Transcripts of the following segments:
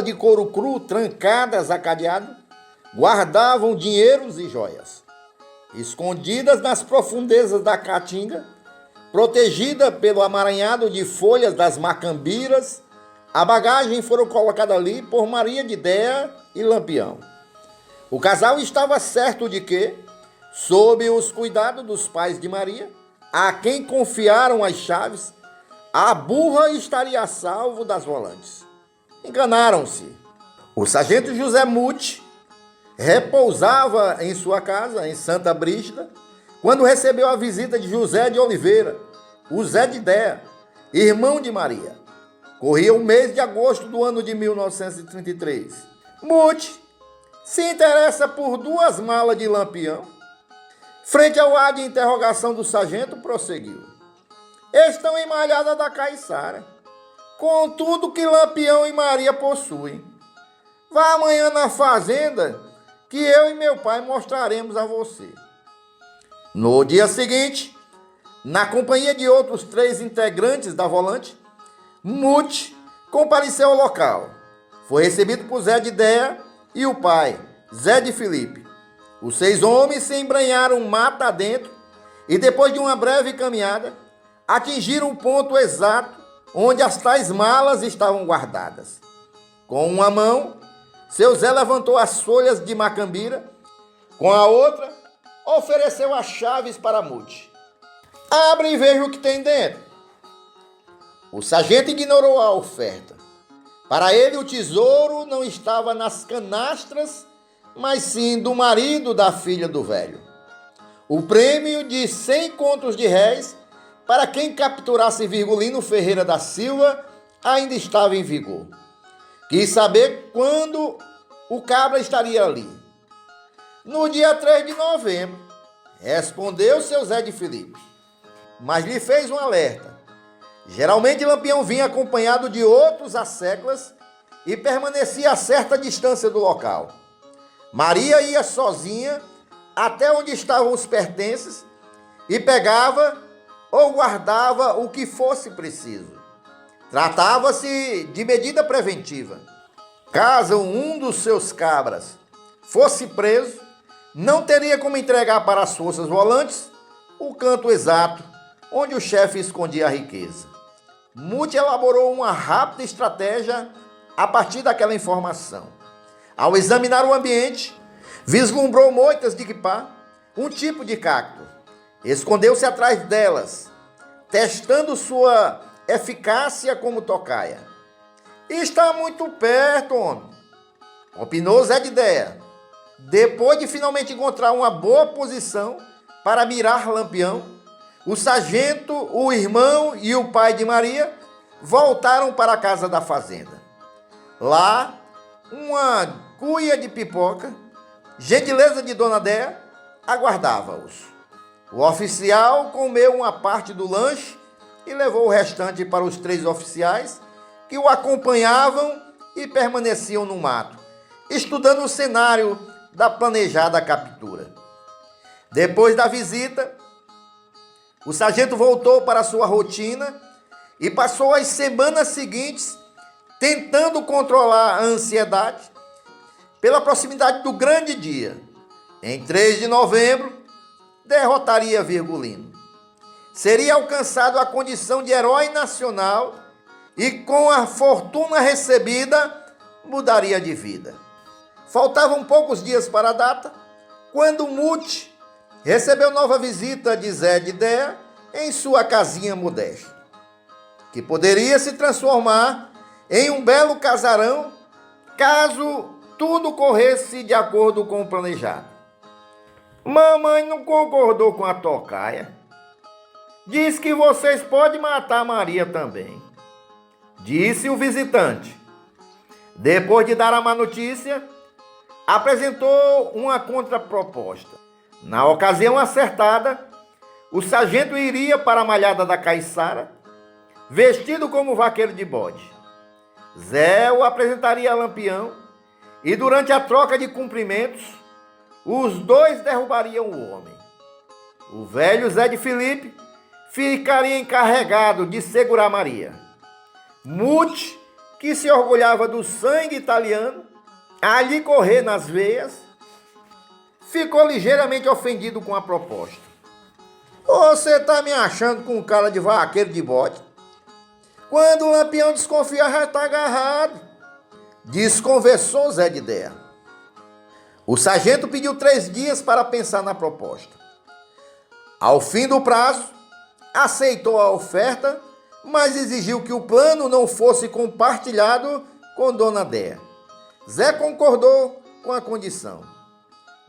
salas de couro cru, trancadas a cadeado, guardavam dinheiros e joias. Escondidas nas profundezas da caatinga, protegida pelo amaranhado de folhas das macambiras, a bagagem foram colocada ali por Maria de Déa e Lampião. O casal estava certo de que, sob os cuidados dos pais de Maria, a quem confiaram as chaves, a burra estaria a salvo das volantes. Enganaram-se. O sargento José Muti repousava em sua casa, em Santa Brígida, quando recebeu a visita de José de Oliveira, o Zé de Déa, irmão de Maria. Corria o mês de agosto do ano de 1933. Muti se interessa por 2 malas de Lampião. Frente ao ar de interrogação do sargento, prosseguiu: estão em Malhada da Caiçara, com tudo que Lampião e Maria possuem. Vá amanhã na fazenda, que eu e meu pai mostraremos a você. No dia seguinte, na companhia de outros 3 integrantes da volante, Muti compareceu ao local. Foi recebido por Zé de Déa e o pai, Zé de Filipe. Os 6 homens se embrenharam mata adentro e, depois de uma breve caminhada, atingiram o ponto exato onde as tais malas estavam guardadas. Com uma mão, seu Zé levantou as folhas de macambira, com a outra, ofereceu as chaves para Muti. Abre e veja o que tem dentro. O sargento ignorou a oferta. Para ele, o tesouro não estava nas canastras, mas sim do marido da filha do velho. O prêmio de 100 contos de réis para quem capturasse Virgulino Ferreira da Silva ainda estava em vigor. Quis saber quando o cabra estaria ali. No dia 3 de novembro, respondeu seu Zé de Filipe, mas lhe fez um alerta. Geralmente Lampião vinha acompanhado de outros asseclas e permanecia a certa distância do local. Maria ia sozinha até onde estavam os pertences e pegava ou guardava o que fosse preciso. Tratava-se de medida preventiva. Caso um dos seus cabras fosse preso, não teria como entregar para as forças volantes o canto exato onde o chefe escondia a riqueza. Muti elaborou uma rápida estratégia a partir daquela informação. Ao examinar o ambiente, vislumbrou moitas de quipá, um tipo de cacto. Escondeu-se atrás delas, testando sua eficácia como tocaia. Está muito perto, homem, opinou Zé de Déa. Depois de finalmente encontrar uma boa posição para mirar Lampião, o sargento, o irmão e o pai de Maria voltaram para a casa da fazenda. Lá, uma cuia de pipoca, gentileza de Dona Déa, aguardava-os. O oficial comeu uma parte do lanche e levou o restante para os 3 oficiais que o acompanhavam e permaneciam no mato, estudando o cenário da planejada captura. Depois da visita, o sargento voltou para sua rotina e passou as semanas seguintes tentando controlar a ansiedade pela proximidade do grande dia. Em 3 de novembro, derrotaria Virgulino. Seria alcançado a condição de herói nacional e, com a fortuna recebida, mudaria de vida. Faltavam poucos dias para a data, quando Muti recebeu nova visita de Zé de Déa em sua casinha modesta, que poderia se transformar em um belo casarão caso tudo corresse de acordo com o planejado. Mamãe não concordou com a tocaia. Diz que vocês podem matar Maria também, disse o visitante. Depois de dar a má notícia, apresentou uma contraproposta. Na ocasião acertada, o sargento iria para a Malhada da Caiçara, vestido como vaqueiro de bode. Zé o apresentaria a Lampião e, durante a troca de cumprimentos, os 2 derrubariam o homem. O velho Zé de Filipe ficaria encarregado de segurar Maria. Muti que se orgulhava do sangue italiano a lhe correr nas veias, ficou ligeiramente ofendido com a proposta. Você está me achando com cara de vaqueiro de bode? Quando o Lampião desconfia, já está agarrado, desconversou Zé de Déa. O sargento pediu 3 dias para pensar na proposta. Ao fim do prazo, aceitou a oferta, mas exigiu que o plano não fosse compartilhado com Dona Déa. Zé concordou com a condição.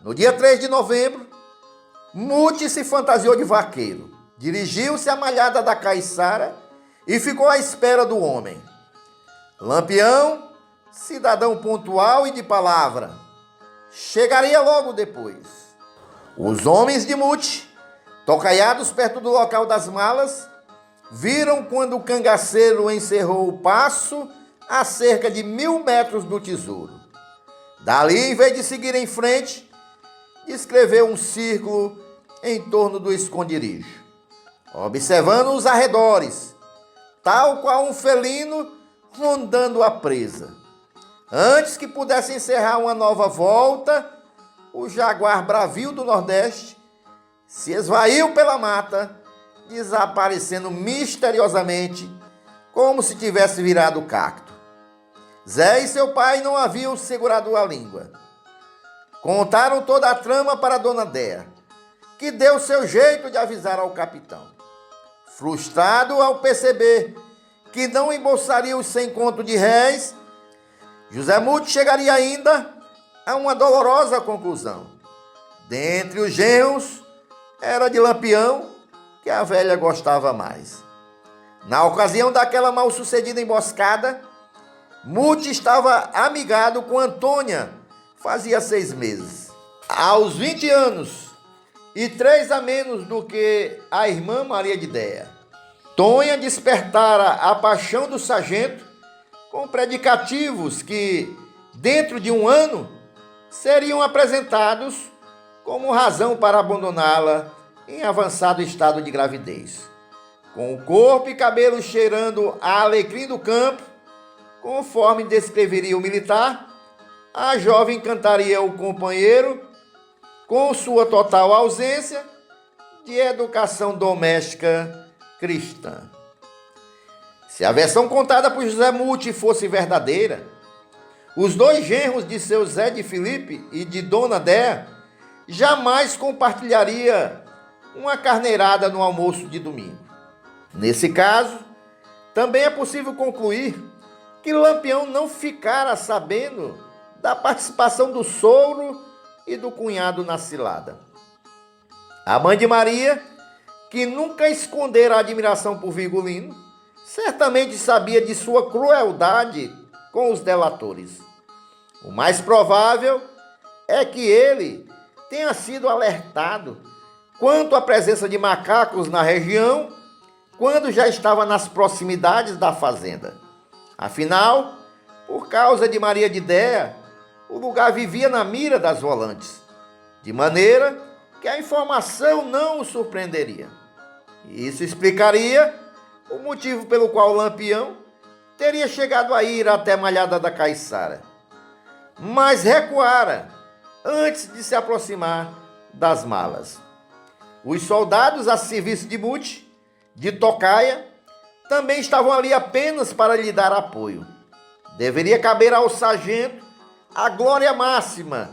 No dia 3 de novembro, Muti se fantasiou de vaqueiro, dirigiu-se à malhada da caiçara e ficou à espera do homem. Lampião, cidadão pontual e de palavra, chegaria logo depois. Os homens de Muti, tocaiados perto do local das malas, viram quando o cangaceiro encerrou o passo a cerca de 1000 metros do tesouro. Dali, em vez de seguir em frente, descreveu um círculo em torno do esconderijo, observando os arredores, tal qual um felino rondando a presa. Antes que pudesse encerrar uma nova volta, o jaguar bravio do Nordeste se esvaiu pela mata, desaparecendo misteriosamente, como se tivesse virado cacto. Zé e seu pai não haviam segurado a língua. Contaram toda a trama para Dona Déa, que deu seu jeito de avisar ao capitão. Frustrado ao perceber que não embolsaria os 100 contos de réis, José Muti chegaria ainda a uma dolorosa conclusão. Dentre os genros, era de Lampião que a velha gostava mais. Na ocasião daquela mal-sucedida emboscada, Muti estava amigado com Antônia fazia 6 meses. Aos 20 anos e 3 a menos do que a irmã Maria de Déa, Tonha despertara a paixão do sargento com predicativos que, dentro de 1 ano, seriam apresentados como razão para abandoná-la em avançado estado de gravidez. Com o corpo e cabelo cheirando a alecrim do campo, conforme descreveria o militar, a jovem encantaria o companheiro com sua total ausência de educação doméstica cristã. Se a versão contada por José Muti fosse verdadeira, os 2 genros de seu Zé de Filipe e de Dona Déa jamais compartilharia uma carneirada no almoço de domingo. Nesse caso, também é possível concluir que Lampião não ficara sabendo da participação do sogro e do cunhado na cilada. A mãe de Maria, que nunca escondera a admiração por Virgulino, certamente sabia de sua crueldade com os delatores. O mais provável é que ele tenha sido alertado quanto à presença de macacos na região quando já estava nas proximidades da fazenda. Afinal, por causa de Maria de Déa, o lugar vivia na mira das volantes, de maneira que a informação não o surpreenderia. Isso explicaria o motivo pelo qual Lampião teria chegado a ir até a malhada da caiçara, mas recuara antes de se aproximar das malas. Os soldados a serviço de Muti, de tocaia, também estavam ali apenas para lhe dar apoio. Deveria caber ao sargento a glória máxima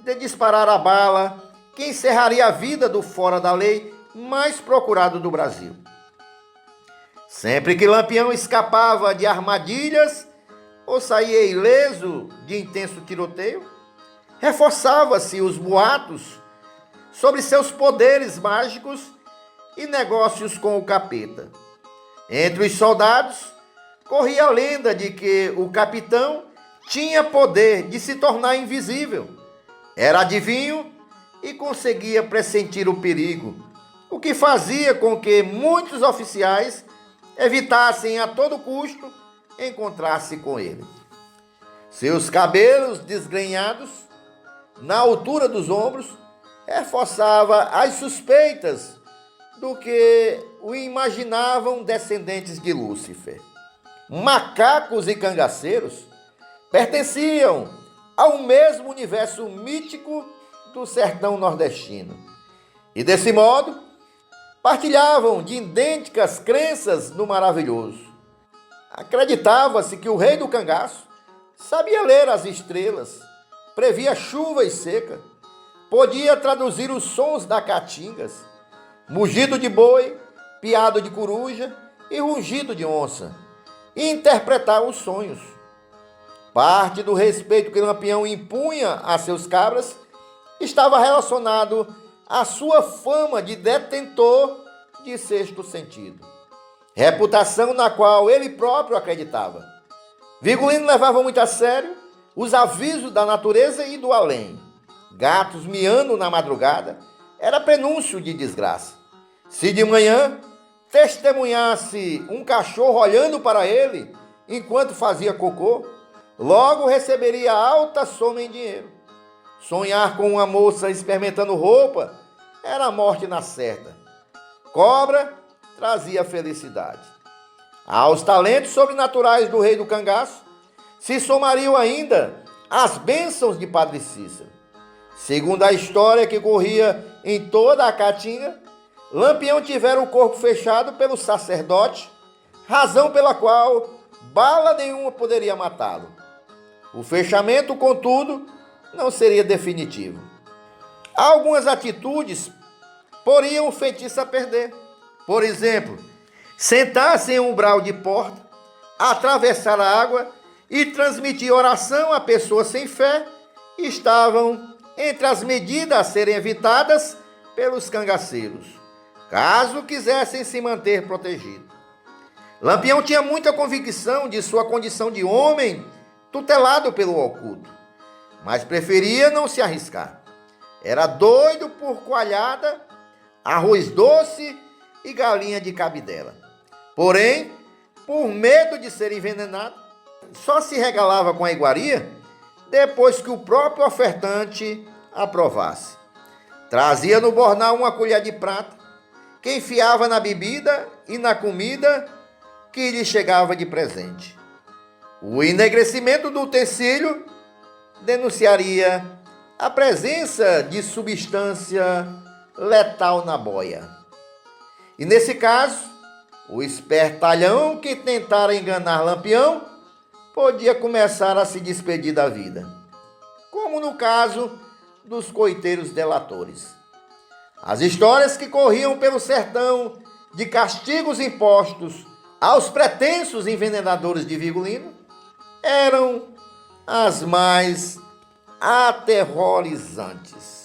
de disparar a bala que encerraria a vida do fora da lei mais procurado do Brasil. Sempre que Lampião escapava de armadilhas ou saía ileso de intenso tiroteio, reforçava-se os boatos sobre seus poderes mágicos e negócios com o capeta. Entre os soldados, corria a lenda de que o capitão tinha poder de se tornar invisível, era adivinho e conseguia pressentir o perigo, o que fazia com que muitos oficiais evitassem a todo custo encontrar-se com ele. Seus cabelos desgrenhados, na altura dos ombros, reforçava as suspeitas do que o imaginavam descendentes de Lúcifer. macacos e cangaceiros pertenciam ao mesmo universo mítico do sertão nordestino. E desse modo, partilhavam de idênticas crenças no maravilhoso. Acreditava-se que o rei do cangaço sabia ler as estrelas, previa chuva e seca, podia traduzir os sons da caatingas, mugido de boi, piado de coruja e rugido de onça, e interpretar os sonhos. Parte do respeito que Lampião impunha a seus cabras estava relacionado à sua fama de detentor de sexto sentido, reputação na qual ele próprio acreditava. Virgulino levava muito a sério os avisos da natureza e do além. Gatos miando na madrugada era prenúncio de desgraça. Se de manhã testemunhasse um cachorro olhando para ele enquanto fazia cocô, logo receberia alta soma em dinheiro. Sonhar com uma moça experimentando roupa era a morte na certa. Cobra trazia felicidade. Aos talentos sobrenaturais do rei do cangaço se somariam ainda as bênçãos de Padre Cícero. Segundo a história que corria em toda a Caatinga, Lampião tivera o corpo fechado pelo sacerdote, razão pela qual bala nenhuma poderia matá-lo. O fechamento, contudo, não seria definitivo. Algumas atitudes poriam o feitiço a perder. Por exemplo, sentar-se em um umbral de porta, atravessar a água e transmitir oração a pessoas sem fé estavam entre as medidas a serem evitadas pelos cangaceiros, caso quisessem se manter protegidos. Lampião tinha muita convicção de sua condição de homem tutelado pelo oculto, mas preferia não se arriscar. Era doido por coalhada, arroz doce e galinha de cabidela. Porém, por medo de ser envenenado, só se regalava com a iguaria depois que o próprio ofertante aprovasse. Trazia no bornal uma colher de prata, que enfiava na bebida e na comida que lhe chegava de presente. O enegrecimento do utensílio denunciaria a presença de substância letal na boia. E nesse caso, o espertalhão que tentara enganar Lampião podia começar a se despedir da vida, como no caso dos coiteiros delatores. As histórias que corriam pelo sertão de castigos impostos aos pretensos envenenadores de Virgulino eram as mais aterrorizantes.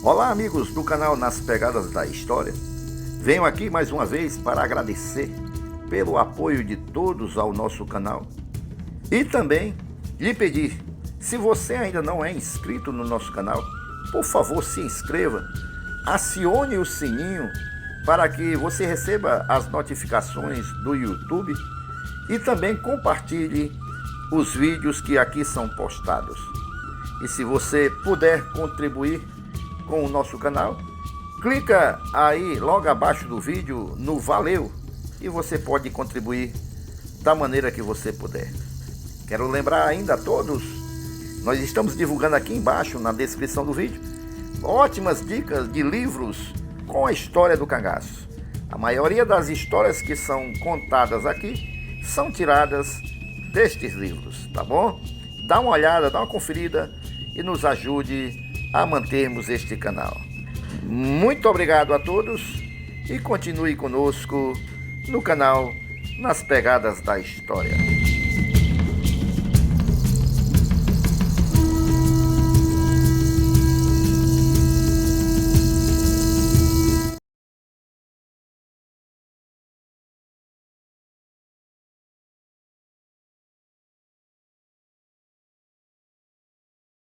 Olá, amigos do canal Nas Pegadas da História. Venho aqui mais uma vez para agradecer pelo apoio de todos ao nosso canal e também lhe pedir, se você ainda não é inscrito no nosso canal, por favor se inscreva, acione o sininho para que você receba as notificações do YouTube e também compartilhe os vídeos que aqui são postados. E se você puder contribuir com o nosso canal, clica aí logo abaixo do vídeo no Valeu e você pode contribuir da maneira que você puder. Quero lembrar ainda a todos, nós estamos divulgando aqui embaixo na descrição do vídeo ótimas dicas de livros com a história do cangaço. A maioria das histórias que são contadas aqui são tiradas destes livros, tá bom? Dá uma olhada, dá uma conferida e nos ajude a mantermos este canal. Muito obrigado a todos e continue conosco no canal Nas Pegadas da História.